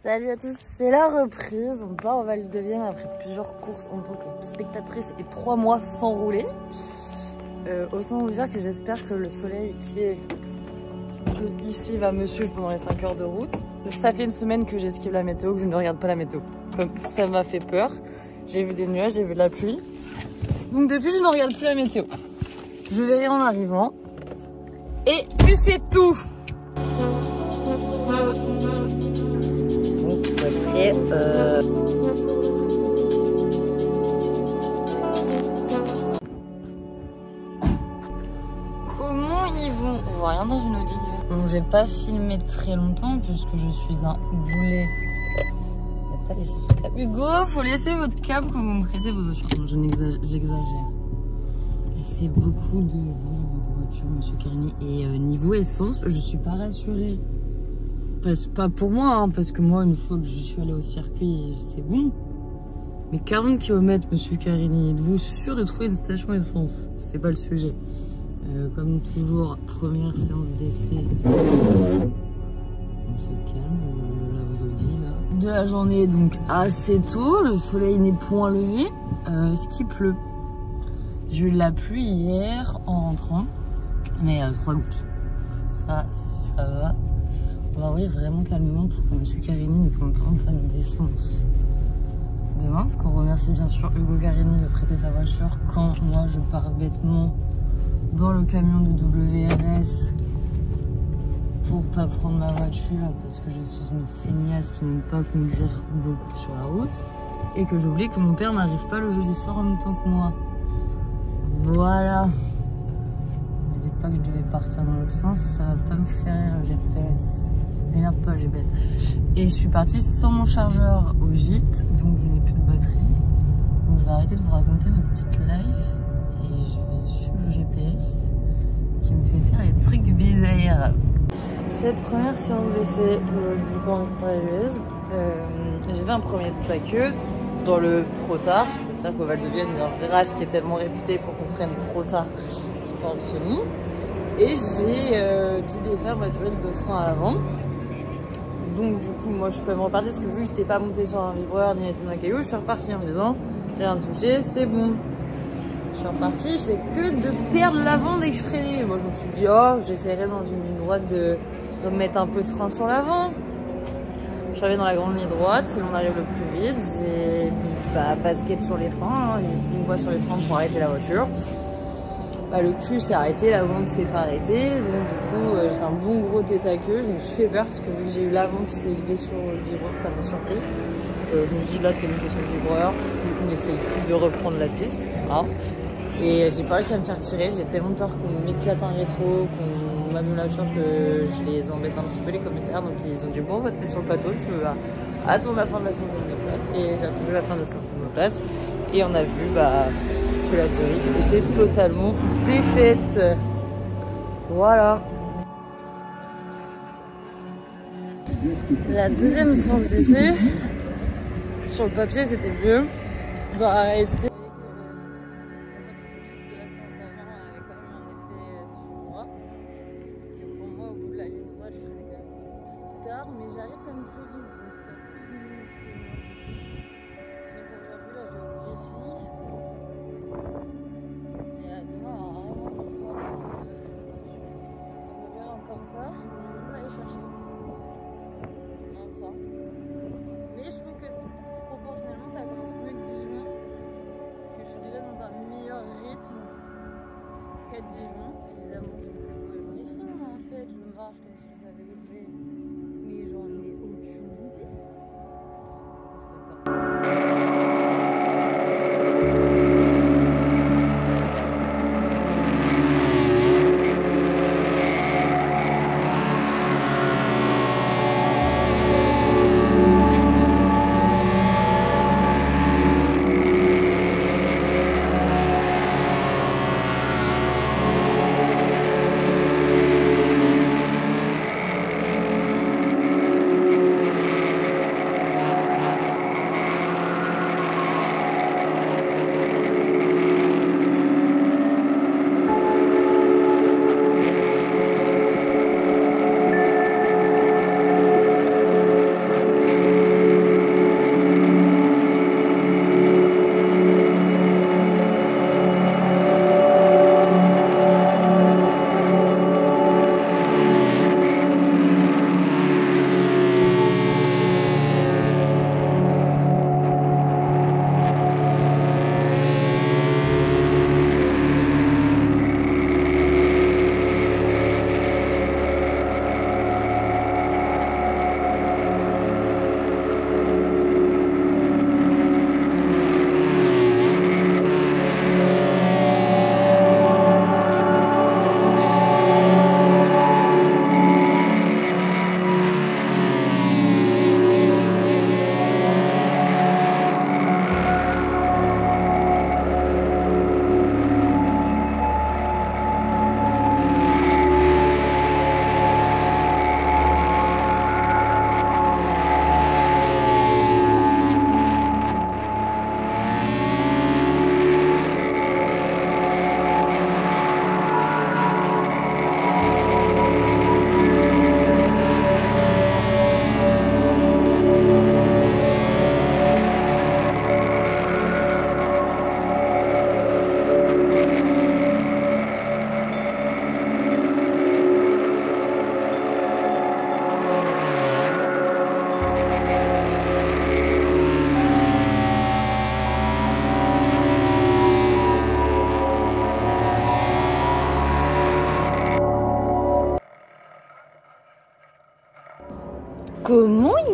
Salut à tous, c'est la reprise. On part au Val de Vienne après plusieurs courses en tant que spectatrice et 3 mois sans rouler. Autant vous dire que j'espère que le soleil qui est ici va me suivre pendant les 5 heures de route. Ça fait une semaine que j'esquive la météo, que je ne regarde pas la météo. Comme ça m'a fait peur. J'ai vu des nuages, j'ai vu de la pluie. Donc depuis, je ne regarde plus la météo. Je verrai en arrivant. Et puis c'est tout. Donc, faut être prêt. Comment ils vont? On voit rien dans une Audi. Bon, j'ai pas filmé très longtemps puisque je suis un boulet. Pas laissé sous cap. Hugo, faut laisser votre cap quand vous me prêtez vos voitures. Non, j'exagère. Il fait beaucoup de bruit de voiture, monsieur Carini. Et niveau essence, je suis pas rassurée. Pas pour moi, hein, parce que moi, une fois que je suis allée au circuit, c'est bon. Mais 40 km, monsieur Carini, êtes-vous sûr de trouver une station essence? C'est pas le sujet. Comme toujours, première séance d'essai. On se calme, là vous Audi là. De la journée, donc assez tôt, le soleil n'est point levé. Est-ce qu'il pleut? J'ai eu de la pluie hier en rentrant, mais 3 gouttes. Ça va. On va rouler vraiment calmement pour que monsieur Carini ne tombe pas en panne d'essence demain, parce qu'on remercie bien sûr Hugo Carini de prêter sa voiture quand moi je pars bêtement dans le camion de WRS pour pas prendre ma voiture parce que je suis une feignasse qui n'aime pas conduire beaucoup sur la route et que j'oublie que mon père n'arrive pas le jeudi soir en même temps que moi. Voilà. Ne me dites pas que je devais partir dans l'autre sens, ça va pas me faire rire le GPS. Démerde-toi le GPS. Et je suis partie sans mon chargeur au gîte, donc je n'ai plus de batterie. Donc je vais arrêter de vous raconter ma petite life et je vais suivre le GPS qui me fait faire des trucs bizarres. Cette première séance d'essai du Grand Victorieuse, j'ai fait un premier tête à queue dans le trop tard. C'est-à-dire qu'au Val de Vienne, il y a un virage qui est tellement réputé pour qu'on freine trop tard qui parle semi. Et j'ai dû défaire ma durée de frein à l'avant. Donc du coup, moi je suis quand même repartie parce que vu que je n'étais pas montée sur un vibreur ni à un caillou, je suis repartie en me disant j'ai rien touché, c'est bon. Je suis repartie, je sais que de perdre l'avant dès que je freinais. Moi je me suis dit oh, j'essaierai dans une ligne droite de mettre un peu de frein sur l'avant. Je suis arrivée dans la grande ligne droite, c'est l'on arrive le plus vite. J'ai mis basket sur les freins, hein. J'ai mis tout mon poids sur les freins pour arrêter la voiture. Le cul s'est arrêté, l'avant ne s'est pas arrêté, donc du coup j'ai fait un bon gros tête à queue. Je me suis fait peur parce que vu que j'ai eu l'avant qui s'est élevé sur le vibreur, ça m'a surpris. Je me suis dit là t'es monté sur le vibreur, tu n'essayes plus de reprendre la piste. Hein. Et j'ai pas réussi à me faire tirer, j'ai tellement peur qu'on m'éclate un rétro, qu'on m'abîme la voiture que je les embête un petit peu les commissaires. Donc ils ont dit bon on va te mettre sur le plateau, tu vas attendre la fin de la séance de monoplace. Et j'ai attendu la fin de la séance de monoplace et on a vu que la durite était totalement défaite. Voilà. La deuxième séance d'essai, sur le papier c'était mieux. Dans la réalité, la sortie de piste de la séance d'avant avait quand même un effet sur moi. Et pour moi, au bout de la ligne droite, je freinais quand même plus tard, mais j'arrive quand même plus vite, donc ça pue ce qui est moche du tout. Si j'ai pas déjà vu, là j'ai au briefing. Ça, ils vont aller chercher. Comme ça. Mais je trouve que proportionnellement ça commence mieux que Dijon. Que je suis déjà dans un meilleur rythme qu'à Dijon. Évidemment, je ne sais pas le briefing en fait. Je marche comme si je savais lever. Mais j'en ai aucune idée. J'ai trouvé ça.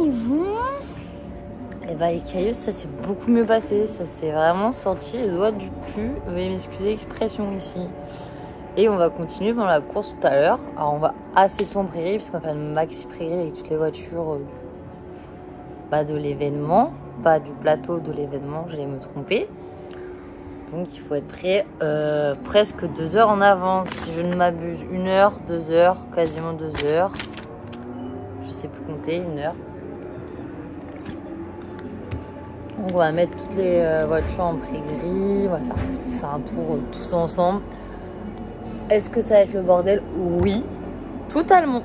niveau... Et bah les cailloux, ça s'est beaucoup mieux passé. Ça s'est vraiment sorti les doigts du cul. Veuillez m'excuser l'expression ici. Et on va continuer dans la course tout à l'heure. Alors on va assez le temps prairie, puisqu'on va faire une maxi prairie avec toutes les voitures de l'événement. Pas du plateau de l'événement, j'allais me tromper. Donc il faut être prêt presque 2 heures en avance, si je ne m'abuse. 1 heure, 2 heures, quasiment 2 heures. Je sais plus compter, 1 heure. Donc on va mettre toutes les voitures en pré-gris. On va faire un tour tous ensemble. Est-ce que ça va être le bordel? Oui, totalement.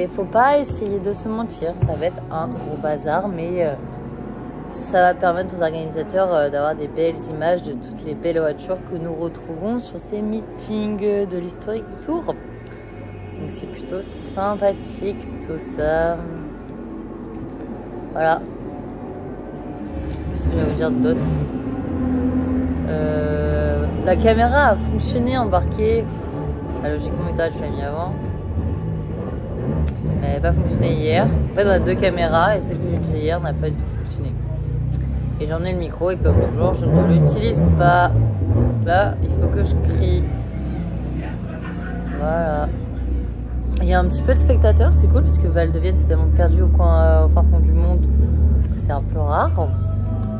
Faut pas essayer de se mentir, ça va être un gros bazar, mais ça va permettre aux organisateurs d'avoir des belles images de toutes les belles voitures que nous retrouvons sur ces meetings de l'Historic Tour. Donc c'est plutôt sympathique tout ça. Voilà. Qu'est-ce que je vais vous dire d'autre? La caméra a fonctionné embarquée. Logiquement, je l'ai mis avant. Elle n'avait pas fonctionné hier. En fait, on a 2 caméras et celle que j'ai utilisée hier n'a pas du tout fonctionné. Et j'en ai le micro et comme toujours, je ne l'utilise pas. Donc là, il faut que je crie. Voilà. Il y a un petit peu de spectateurs, c'est cool parce que Val de Vienne c'est tellement perdu au fin fond du monde que c'est un peu rare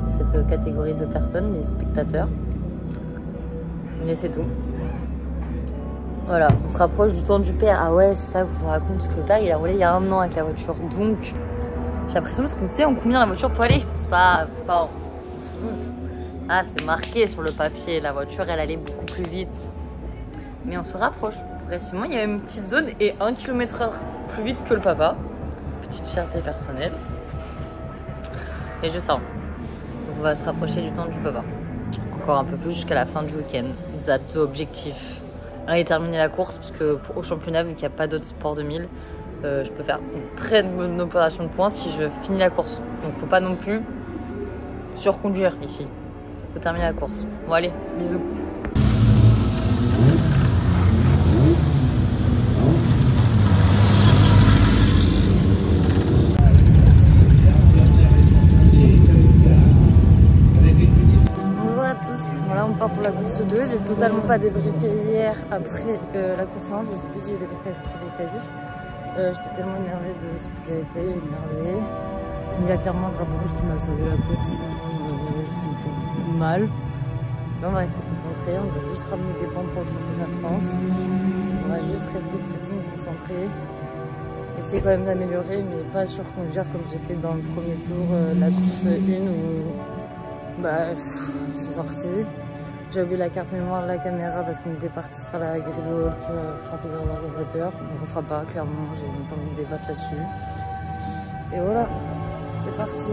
cette catégorie de personnes, des spectateurs. Mais c'est tout. Voilà, on se rapproche du temps du père. Ah ouais, c'est ça que je vous raconte, parce que le père il a roulé il y a 1 an avec la voiture. Donc j'ai l'impression parce qu'on sait en combien la voiture peut aller. C'est pas on se doute. Ah, c'est marqué sur le papier, la voiture elle allait beaucoup plus vite. Mais on se rapproche progressivement. Il y a une petite zone et 1 km/h plus vite que le papa. Petite fierté personnelle. Et je sens. Donc on va se rapprocher du temps du papa. Encore un peu plus jusqu'à la fin du week-end. That's the objectif. Là, il a terminé la course parce que au championnat, vu qu'il n'y a pas d'autres sports de 1000, je peux faire une très bonne opération de points si je finis la course. Donc faut pas non plus surconduire ici. Faut terminer la course. Bon allez, bisous. Voilà, on part pour la course 2. J'ai totalement pas débriefé hier après la course 1. Je sais plus si j'ai débriefé avec les qualifs. J'étais tellement énervée de ce que j'avais fait, j'ai énervé. Il y a clairement un drapeau rouge qui m'a sauvé la course. Je me sens mal. Là, on va rester concentré. On doit juste ramener des points pour le championnat de France. On va juste rester fucking concentré. Essayer quand même d'améliorer, mais pas surconduire comme j'ai fait dans le premier tour, la course 1 où. Je suis sortie. J'ai oublié la carte mémoire, la caméra parce qu'on était parti faire la grid walk, faire plusieurs organisateurs. On ne refera pas, clairement, j'ai même pas envie de débattre là-dessus. Et voilà, c'est parti.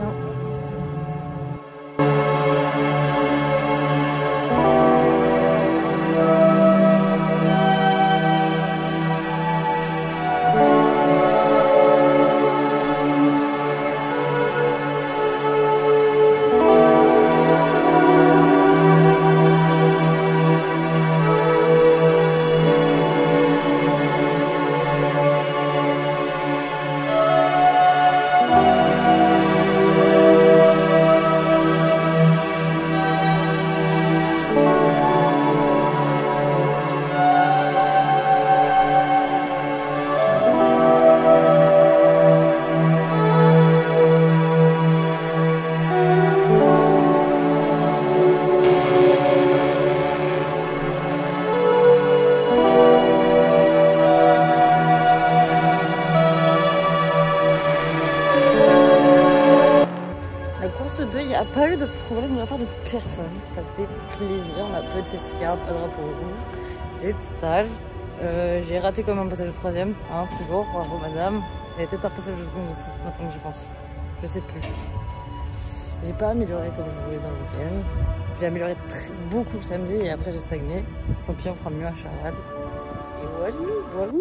Il n'y a pas eu de problème de la part de personne. Ça fait plaisir. On a pas eu de safety car, pas de drapeau rouge. J'ai été sage. J'ai raté quand même un passage de 3ème. Toujours. Bravo madame. Il y a peut-être un passage de seconde aussi. Maintenant que j'y pense. Je sais plus. J'ai pas amélioré comme je voulais dans le week-end. J'ai amélioré beaucoup le samedi et après j'ai stagné. Tant pis, on fera mieux à Charade. Et voilà.